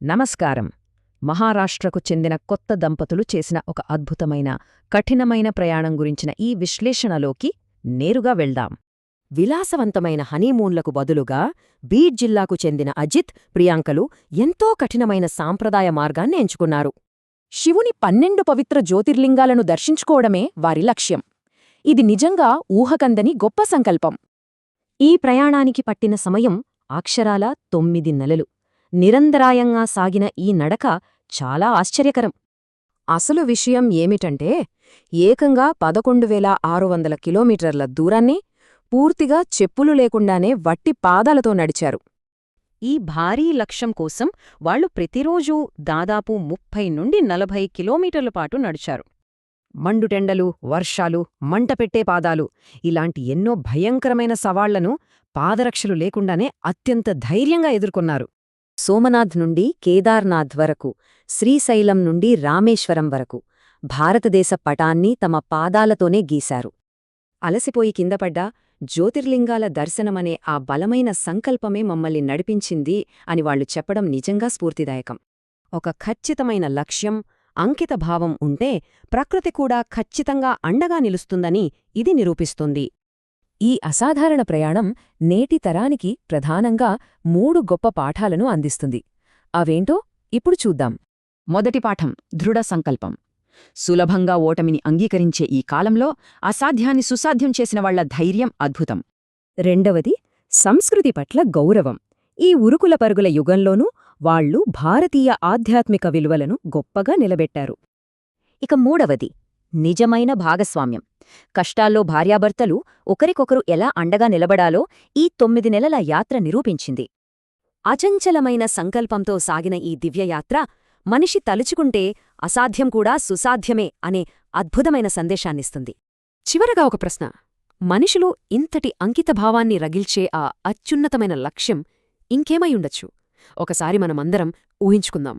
నమస్కారం. మహారాష్ట్రకు చెందిన కొత్త దంపతులు చేసిన ఒక అద్భుతమైన కఠినమైన ప్రయాణం గురించిన ఈ విశ్లేషణలోకి నేరుగా వెళ్దాం. విలాసవంతమైన హనీమూన్లకు బదులుగా బీడ్ జిల్లాకు చెందిన అజిత్, ప్రియాంకలు ఎంతో కఠినమైన సాంప్రదాయ మార్గాన్ని ఎంచుకున్నారు. శివుని 12 పవిత్ర జ్యోతిర్లింగాలను దర్శించుకోవడమే వారి లక్ష్యం. ఇది నిజంగా ఊహకందని గొప్ప సంకల్పం. ఈ ప్రయాణానికి పట్టిన సమయం అక్షరాల 9 నెలలు. నిరంతరాయంగా సాగిన ఈ నడక చాలా ఆశ్చర్యకరం. అసలు విషయం ఏమిటంటే, ఏకంగా 11,600 కిలోమీటర్ల దూరాన్ని పూర్తిగా చెప్పులు లేకుండానే వట్టి పాదాలతో నడిచారు. ఈ భారీ లక్ష్యం కోసం వాళ్లు ప్రతిరోజూ దాదాపు 30 నుండి 40 కిలోమీటర్ల పాటు నడిచారు. మండుటెండలు, వర్షాలు, మంటపెట్టే పాదాలు ఇలాంటి ఎన్నో భయంకరమైన సవాళ్లను పాదరక్షలు లేకుండానే అత్యంత ధైర్యంగా ఎదుర్కొన్నారు. సోమనాథ్ నుండి కేదార్నాథ్ వరకు, శ్రీశైలం నుండి రామేశ్వరం వరకు భారతదేశ పటాన్ని తమ పాదాలతోనే గీశారు. అలసిపోయి కిందపడ్డా జ్యోతిర్లింగాల దర్శనమనే ఆ బలమైన సంకల్పమే మమ్మల్ని నడిపించింది అని వాళ్లు చెప్పడం నిజంగా స్ఫూర్తిదాయకం. ఒక ఖచ్చితమైన లక్ష్యం, అంకితభావం ఉంటే ప్రకృతి కూడా ఖచ్చితంగా అండగా నిలుస్తుందని ఇది నిరూపిస్తుంది. ఈ అసాధారణ ప్రయాణం నేటి తరానికి ప్రధానంగా 3 గొప్ప పాఠాలను అందిస్తుంది. అవేంటో ఇప్పుడు చూద్దాం. మొదటి పాఠం దృఢ సంకల్పం. సులభంగా ఓటమిని అంగీకరించే ఈ కాలంలో అసాధ్యాన్ని సుసాధ్యం చేసిన వాళ్ల ధైర్యం అద్భుతం. రెండవది సంస్కృతి పట్ల గౌరవం. ఈ ఉరుకుల పరుగుల యుగంలోనూ వాళ్లు భారతీయ ఆధ్యాత్మిక విలువలను గొప్పగా నిలబెట్టారు. ఇక మూడవది నిజమైన భాగస్వామ్యం. కష్టాల్లో భార్యాభర్తలు ఒకరికొకరు ఎలా అండగా నిలబడాలో ఈ 9 నెలల యాత్ర నిరూపించింది. అచంచలమైన సంకల్పంతో సాగిన ఈ దివ్యయాత్ర మనిషి తలుచుకుంటే అసాధ్యం కూడా సుసాధ్యమే అనే అద్భుతమైన సందేశాన్నిస్తుంది. చివరగా ఒక ప్రశ్న: మనిషిలో ఇంతటి అంకితభావాన్ని రగిల్చే ఆ అత్యున్నతమైన లక్ష్యం ఇంకేమై ఉండొచ్చు? ఒకసారి మనమందరం ఊహించుకుందాం.